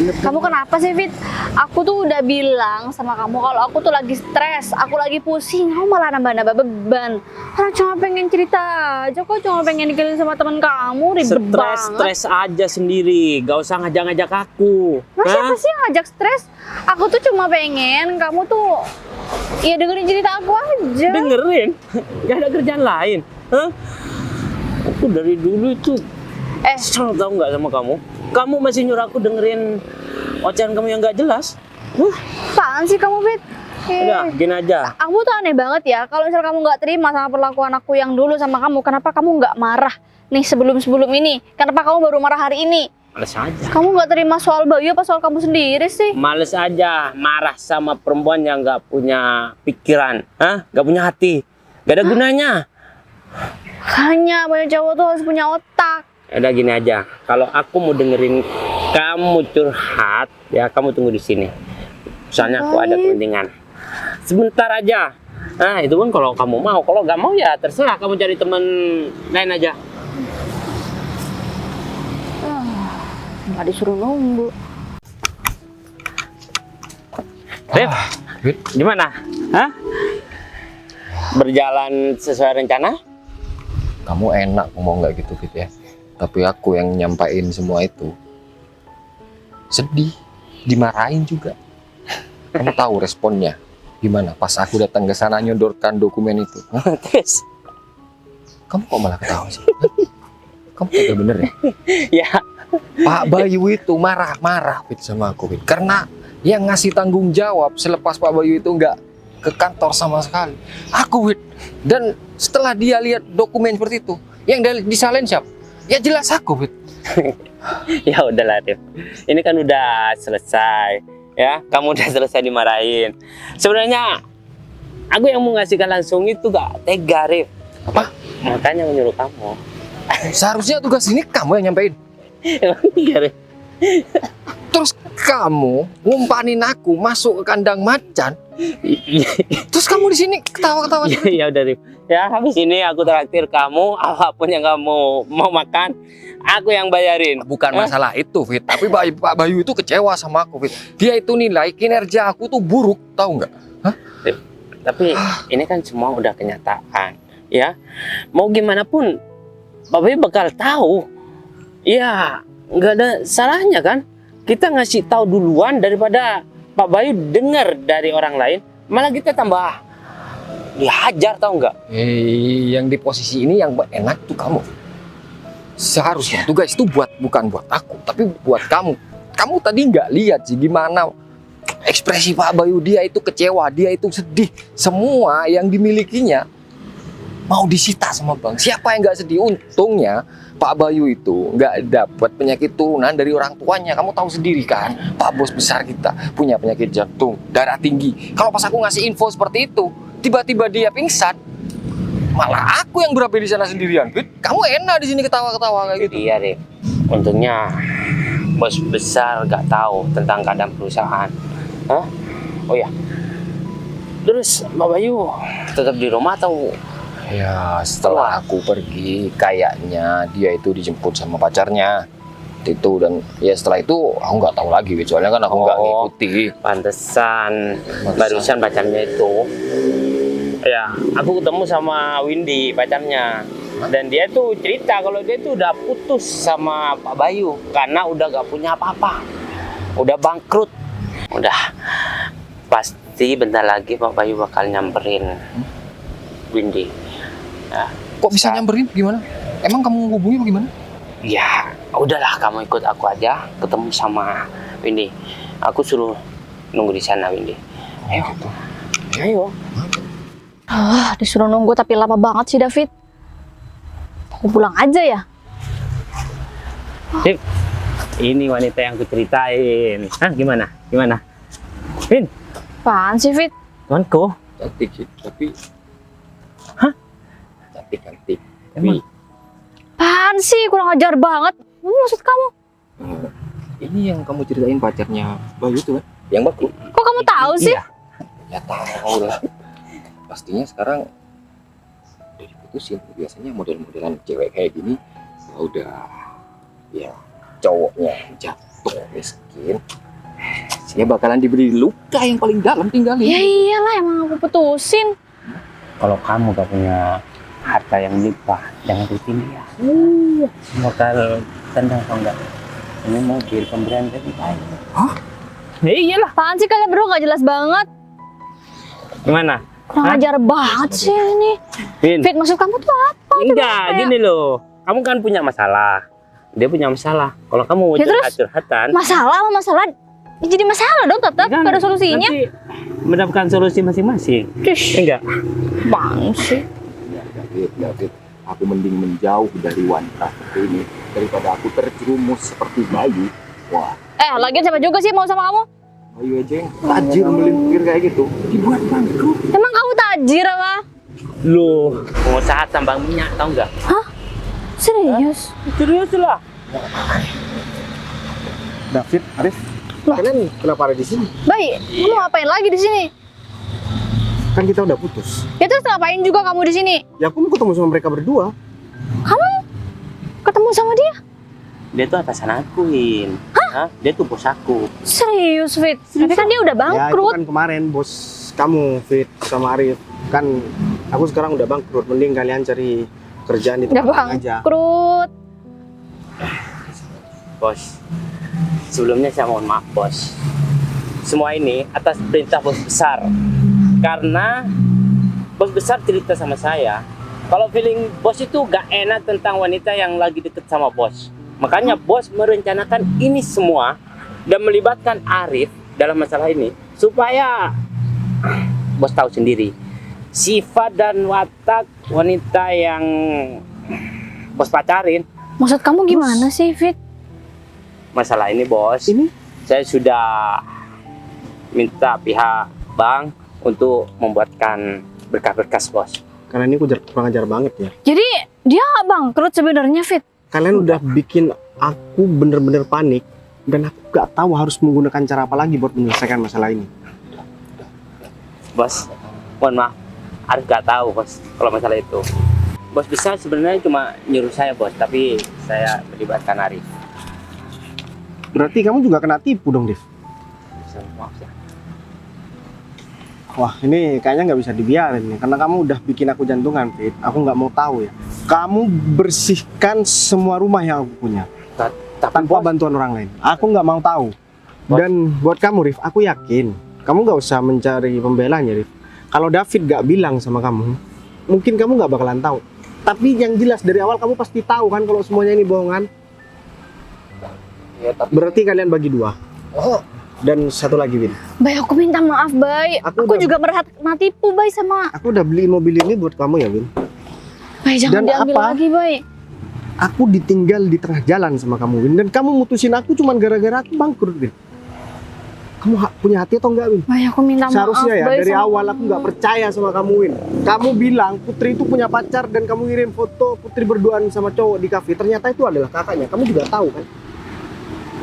Speaker 6: Kamu kenapa sih, Fit? Aku tuh udah bilang sama kamu kalau aku tuh lagi stres, aku lagi pusing. Kamu malah nambah-nambah beban. Karena cuma pengen cerita aja kok, cuma pengen dikelilin sama teman kamu, ribet banget.
Speaker 4: Stres aja sendiri, gak usah ngajak-ngajak aku.
Speaker 6: Mas siapa sih yang ngajak stres? Aku tuh cuma pengen kamu tuh ya dengerin cerita aku aja.
Speaker 4: Dengerin, gak ada kerjaan lain. Hah? Aku dari dulu itu kesel tau nggak sama kamu. Kamu masih nyuruh aku dengerin ocehan kamu yang gak jelas.
Speaker 6: Apaan sih kamu, Fit?
Speaker 4: Udah, gini aja.
Speaker 6: Kamu tuh aneh banget ya. Kalau misal kamu nggak terima sama perlakuan aku yang dulu sama kamu, kenapa kamu nggak marah nih sebelum ini? Kenapa kamu baru marah hari ini?
Speaker 4: Males aja.
Speaker 6: Kamu nggak terima soal Bayu apa soal kamu sendiri sih?
Speaker 4: Males aja marah sama perempuan yang gak punya pikiran. Gak punya hati. Gak ada gunanya.
Speaker 6: Hanya banyak cowok tuh harus punya otak.
Speaker 4: Udah gini aja. Kalau aku mau dengerin kamu curhat, ya kamu tunggu di sini. Soalnya aku ada kepentingan. Sebentar aja. Nah, itu pun kalau kamu mau. Kalau nggak mau ya terserah, kamu cari teman lain aja.
Speaker 1: Nggak disuruh nunggu.
Speaker 4: Rif,
Speaker 5: Fit.
Speaker 4: gimana? Hah? Berjalan sesuai rencana?
Speaker 5: Kamu enak ngomong nggak gitu Fit ya. Tapi aku yang nyampain semua itu sedih, dimarahin juga. Kamu tahu responnya gimana pas aku datang ke sana nyodorkan dokumen itu?
Speaker 4: Terus?
Speaker 5: Kamu kok malah ketawa sih? Kamu kagak bener ya?
Speaker 4: Ya,
Speaker 5: Pak Bayu itu marah-marah Fit sama aku Fit. Karena yang ngasih tanggung jawab selepas Pak Bayu itu nggak ke kantor sama sekali. Aku Fit. Dan setelah dia lihat dokumen seperti itu, yang disalahin siapa? Ya jelas aku Fit.
Speaker 4: ya udahlah Rif. Ini kan udah selesai, ya. Kamu udah selesai dimarahin. Sebenarnya aku yang mau ngasihkan langsung itu gak tega, Rif.
Speaker 5: Apa?
Speaker 4: Makanya menyuruh kamu.
Speaker 5: Seharusnya tugas ini kamu yang nyampein.
Speaker 4: Emang iya, Rif?
Speaker 5: Terus kamu ngumpanin aku masuk ke kandang macan. Terus kamu di sini ketawa-ketawa.
Speaker 4: Ya udah, Rif. Ya, habis ini aku traktir kamu apapun yang kamu mau makan, aku yang bayarin.
Speaker 5: Bukan masalah itu Fit, tapi Pak Bayu itu kecewa sama aku Fit. Dia itu nilai kinerja aku tuh buruk, tahu nggak? Hah?
Speaker 4: Tapi ini kan semua udah kenyataan, ya. Mau gimana pun, Pak Bayu bakal tahu. Ya, nggak ada salahnya kan? Kita ngasih tahu duluan daripada Pak Bayu dengar dari orang lain, malah kita tambah dihajar, tahu nggak?
Speaker 5: Yang di posisi ini yang enak tuh kamu. Seharusnya tugas itu bukan buat aku, tapi buat kamu. Kamu tadi nggak lihat sih gimana ekspresi Pak Bayu, dia itu kecewa, dia itu sedih. Semua yang dimilikinya mau disita sama bank. Siapa yang nggak sedih? Untungnya Pak Bayu itu nggak dapat penyakit turunan dari orang tuanya. Kamu tahu sendiri kan, Pak Bos besar kita punya penyakit jantung, darah tinggi. Kalau pas aku ngasih info seperti itu, tiba-tiba dia pingsan, malah aku yang berapi di sana sendirian. Kamu enak di sini ketawa-ketawa kayak gitu.
Speaker 4: Iya, Rif. Untungnya bos besar nggak tahu tentang keadaan perusahaan. Hah? Oh ya. Terus Pak Bayu tetap di rumah atau?
Speaker 5: Ya setelah aku pergi, kayaknya dia itu dijemput sama pacarnya itu, dan ya setelah itu aku nggak tahu lagi, soalnya kan aku nggak ngikuti.
Speaker 4: Pantesan barusan pacarnya itu. Ya, aku ketemu sama Windy pacarnya. Dan dia tuh cerita kalau dia tuh udah putus sama Pak Bayu karena udah gak punya apa-apa. Udah bangkrut. Udah. Pasti bentar lagi Pak Bayu bakal nyamperin Windy. Ya.
Speaker 5: Kok bisa nyamperin? Gimana? Emang kamu hubungi bagaimana?
Speaker 4: Ya, udahlah kamu ikut aku aja ketemu sama Windy. Aku suruh nunggu di sana Windy. Ayo.
Speaker 5: Gitu.
Speaker 4: Ayo.
Speaker 1: Disuruh nunggu tapi lama banget sih David. Aku pulang aja ya.
Speaker 4: Sip. Ini wanita yang kuceritain. Hah, gimana? Gimana? Vin,
Speaker 1: Apaan sih Fit?
Speaker 4: temanku.
Speaker 5: Cantik sih, tapi cantik.
Speaker 4: Emang?
Speaker 1: Apaan sih? Kurang ajar banget. Maksud kamu?
Speaker 5: Ini yang kamu ceritain pacarnya Bayu tuh kan? Yang baku.
Speaker 1: Kok kamu tahu sih?
Speaker 4: Iya.
Speaker 5: Ya tahu lah. Pastinya sekarang udah diputusin. Biasanya model-modelan cewek kayak gini udah ya cowoknya jatuh miskin, dia bakalan diberi luka yang paling dalam tinggalin.
Speaker 1: Ya iyalah, emang aku putusin.
Speaker 4: Kalau kamu gak punya harta yang melimpah, jangan ikutin dia. Bakal tendang atau enggak? Ini mobil pemberian dari Bayu.
Speaker 5: Hah?
Speaker 4: Ya iyalah.
Speaker 1: Apaan sih kalian berdua gak jelas banget?
Speaker 4: Gimana?
Speaker 1: Kurang
Speaker 4: Hah?
Speaker 1: ajar banget sih ini.
Speaker 4: Vin,
Speaker 1: Fit, maksud kamu tuh apa?
Speaker 4: enggak,
Speaker 1: Kayak-
Speaker 4: gini loh. Kamu kan punya masalah. Dia punya masalah. Kalau kamu mau
Speaker 1: Ya terus?
Speaker 4: curhat-curhatan,
Speaker 1: Masalah sama masalah jadi masalah dong, tetap
Speaker 4: kan
Speaker 1: gak ada solusinya.
Speaker 4: nanti mendapatkan solusi masing-masing.
Speaker 1: Tish,
Speaker 4: Enggak.
Speaker 1: bang sih.
Speaker 5: David, aku mending menjauh dari wanita seperti ini daripada aku terjerumus seperti Bayu. Wah,
Speaker 1: Lagian siapa juga sih mau sama kamu?
Speaker 5: Bayu aja yang tajir melintir kayak gitu dibuat bangkrut.
Speaker 1: Emang kamu tajir apa?
Speaker 4: Loh, pengusaha tambang minyak, tau nggak?
Speaker 1: Serius?
Speaker 4: Serius lah.
Speaker 2: David, Arif,
Speaker 1: Loh.
Speaker 2: kalian kenapa ada di sini?
Speaker 1: Baik, kamu ngapain lagi di sini?
Speaker 2: Kan kita udah putus.
Speaker 1: Ya terus ngapain juga kamu di sini?
Speaker 2: Ya aku mau ketemu sama mereka berdua.
Speaker 1: Kamu ketemu sama dia?
Speaker 4: Dia tuh atasan aku, Win. Hah? Dia tuh bos aku.
Speaker 1: Serius, Fit? Tapi kan dia udah
Speaker 2: Ya itu
Speaker 1: bangkrut.
Speaker 2: kan kemarin bos kamu, Fit, sama Arif. Kan aku sekarang udah bangkrut. Mending kalian cari kerjaan di
Speaker 1: Udah
Speaker 2: tempat lain aja.
Speaker 1: bangkrut.
Speaker 4: Bos, sebelumnya saya mohon maaf, Bos. Semua ini atas perintah bos besar. Karena bos besar cerita sama saya, kalau feeling bos itu gak enak tentang wanita yang lagi deket sama bos. Makanya bos merencanakan ini semua dan melibatkan Arif dalam masalah ini supaya bos tahu sendiri sifat dan watak wanita yang bos pacarin.
Speaker 1: Maksud kamu gimana sih, Fit?
Speaker 4: Masalah ini bos,
Speaker 2: Ini
Speaker 4: saya sudah minta pihak bank untuk membuatkan berkas-berkas bos.
Speaker 2: kalian ini kurang ajar banget ya.
Speaker 1: Jadi dia nggak bangkrut sebenarnya, Fit?
Speaker 2: Kalian udah bikin aku bener-bener panik dan aku gak tahu harus menggunakan cara apa lagi buat menyelesaikan masalah ini.
Speaker 4: Bos, mohon maaf, Arif gak tahu bos kalau masalah itu. Bos besar sebenarnya cuma nyuruh saya bos, tapi saya melibatkan Arif.
Speaker 2: Berarti kamu juga kena tipu dong, Dev.
Speaker 4: Maaf ya.
Speaker 2: Wah, ini kayaknya nggak bisa dibiarin nih, karena kamu udah bikin aku jantungan, Fit. Aku nggak mau tahu ya. Kamu bersihkan semua rumah yang aku punya
Speaker 4: Tapi
Speaker 2: tanpa
Speaker 4: bos,
Speaker 2: bantuan orang lain. Aku nggak mau tahu.
Speaker 4: Bos.
Speaker 2: Dan buat kamu, Rif, aku yakin kamu nggak usah mencari pembelanya, Rif. Kalau David nggak bilang sama kamu, mungkin kamu nggak bakalan tahu. Tapi yang jelas dari awal kamu pasti tahu kan kalau semuanya ini bohongan.
Speaker 5: Ya, tapi
Speaker 2: Berarti kalian bagi dua. Dan satu lagi, Win.
Speaker 1: Bay, aku minta maaf, Bay.
Speaker 2: Aku
Speaker 1: Aku
Speaker 2: udah-
Speaker 1: juga kena tipu, Bay, sama...
Speaker 2: Aku udah beli mobil ini buat kamu ya, Win.
Speaker 1: Bay, jangan
Speaker 2: Dan
Speaker 1: diambil
Speaker 2: apa?
Speaker 1: lagi, Bay.
Speaker 2: Aku ditinggal di tengah jalan sama kamu, Win. Dan kamu mutusin aku cuman gara-gara aku bangkrut, Win. Kamu punya hati atau enggak, Win?
Speaker 1: Bay, aku minta maaf,
Speaker 2: Seharusnya ya,
Speaker 1: Bay,
Speaker 2: dari
Speaker 1: sama
Speaker 2: awal
Speaker 1: kamu.
Speaker 2: aku nggak percaya sama kamu, Win. Kamu bilang Putri itu punya pacar dan kamu ngirim foto Putri berduaan sama cowok di kafe. Ternyata itu adalah kakaknya. Kamu juga tahu kan?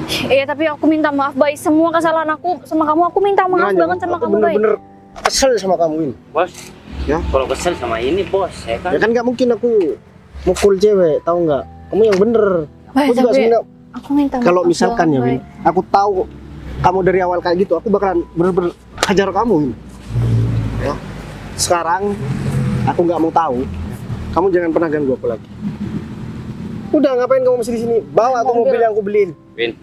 Speaker 1: Iya, tapi aku minta maaf, Bay. Semua kesalahan aku sama kamu, aku minta maaf
Speaker 2: Makanya,
Speaker 1: banget sama
Speaker 2: aku
Speaker 1: kamu, Bay.
Speaker 2: bener-bener kesel sama kamu, Win.
Speaker 4: bos,
Speaker 2: Ya?
Speaker 4: kalau kesel sama ini bos, ya kan?
Speaker 2: Ya kan nggak mungkin aku mukul cewek, tahu nggak? Kamu yang bener.
Speaker 1: Bay,
Speaker 2: Aku juga
Speaker 1: tapi
Speaker 2: sebenarnya
Speaker 1: aku minta maaf
Speaker 2: kalau misalkan ya,
Speaker 1: banget,
Speaker 2: Win, aku tahu kamu dari awal kayak gitu, aku bakalan bener-bener hajar kamu, Win. Ya. Sekarang aku nggak mau tahu. Kamu jangan pernah ganggu aku lagi. Udah, ngapain kamu masih di sini? Bawa tuh mobil yang aku beliin.
Speaker 4: Win,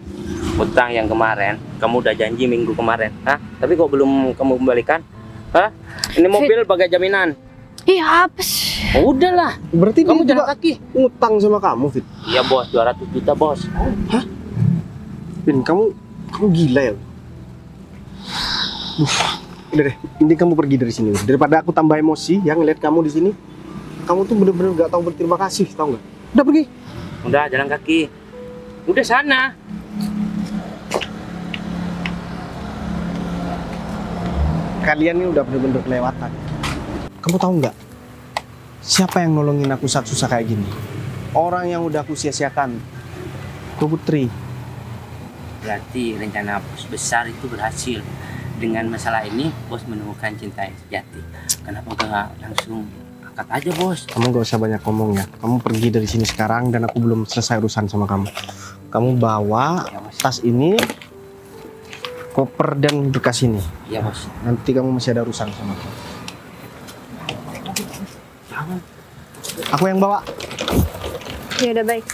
Speaker 4: utang yang kemarin, kamu udah janji minggu kemarin, hah? Tapi kok belum kamu kembalikan? Hah? Ini mobil pakai jaminan.
Speaker 1: Iya, apa sih?
Speaker 4: Oh, udahlah,
Speaker 2: Berarti
Speaker 4: kamu
Speaker 2: dia
Speaker 4: jalan
Speaker 2: juga
Speaker 4: kaki.
Speaker 2: ngutang sama kamu, Fit.
Speaker 4: Iya bos, 200 juta bos.
Speaker 2: Vin, kamu gila ya? Udah deh, ini kamu pergi dari sini. Win. Daripada aku tambah emosi yang ngeliat kamu di sini. Kamu tuh bener-bener gak tahu berterima kasih, tahu nggak? Udah pergi.
Speaker 4: Udah jalan kaki. Udah sana.
Speaker 2: Kalian ini udah bener-bener kelewatan. Kamu tahu nggak? Siapa yang nolongin aku saat susah kayak gini? Orang yang udah aku sia-siakan. Tuh Putri.
Speaker 4: Berarti rencana bos besar itu berhasil. Dengan masalah ini, bos menemukan cinta yang sejati. Kenapa gak langsung angkat aja bos?
Speaker 2: Kamu gak usah banyak ngomong ya. Kamu pergi dari sini sekarang dan aku belum selesai urusan sama kamu. Kamu bawa
Speaker 4: Ya bos.
Speaker 2: tas ini, koper dan berkas ini.
Speaker 4: Iya bos.
Speaker 2: Nanti kamu masih ada urusan sama aku. Aku yang bawa.
Speaker 6: Ya udah baik.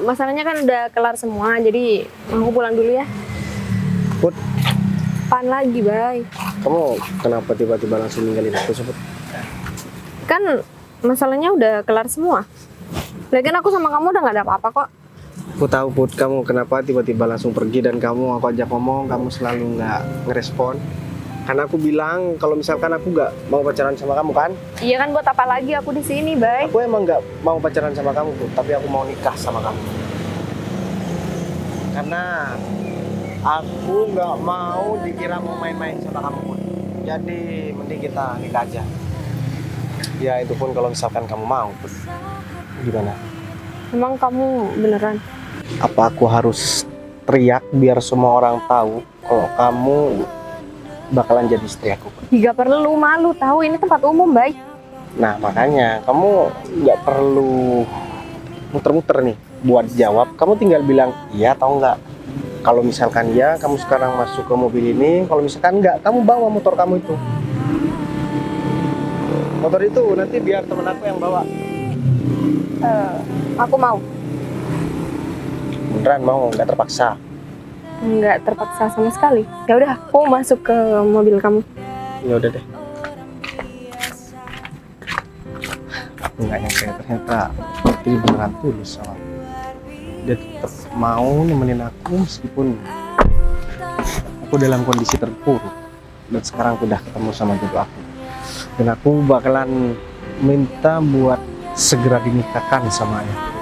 Speaker 6: Masalahnya kan udah kelar semua, jadi aku pulang dulu ya.
Speaker 2: Put,
Speaker 6: Apaan lagi, Bay?
Speaker 2: kamu kenapa tiba-tiba langsung ninggalin aku, Put?
Speaker 6: Kan masalahnya udah kelar semua. Lagian aku sama kamu udah gak ada apa-apa kok.
Speaker 2: Aku tahu, Put, kamu kenapa tiba-tiba langsung pergi dan aku ajak ngomong, kamu selalu nggak ngerespon. Karena aku bilang kalau misalkan aku nggak mau pacaran sama kamu kan,
Speaker 6: Iya kan, buat apa lagi aku di sini, Bay?
Speaker 2: aku emang nggak mau pacaran sama kamu, Put, tapi aku mau nikah sama kamu. Karena aku nggak mau dikira mau main-main sama kamu, Put. Jadi mending kita nikah aja. Ya itu pun kalau misalkan kamu mau, Put. Gimana?
Speaker 6: Emang kamu beneran?
Speaker 2: Apa aku harus teriak biar semua orang tahu kalau kamu bakalan jadi istri aku?
Speaker 6: Gak perlu malu, tahu ini tempat umum, baik.
Speaker 2: Nah makanya kamu nggak perlu muter-muter nih buat jawab. Kamu tinggal bilang iya atau enggak. Kalau misalkan ya, kamu sekarang masuk ke mobil ini. Kalau misalkan enggak, kamu bawa motor kamu itu. Motor itu nanti biar temen aku yang bawa.
Speaker 6: Aku mau.
Speaker 2: Beneran mau, nggak terpaksa.
Speaker 6: Nggak terpaksa sama sekali. Ya udah, aku masuk ke mobil kamu.
Speaker 2: Ya udah deh. Aku nggak nyangka ternyata ini beneran tulus sama aku. Dia tetap mau nemenin aku meskipun aku dalam kondisi terpuruk. Dan sekarang aku udah ketemu sama jodoh aku. Dan aku bakalan minta buat segera dinikahkan sama ayah.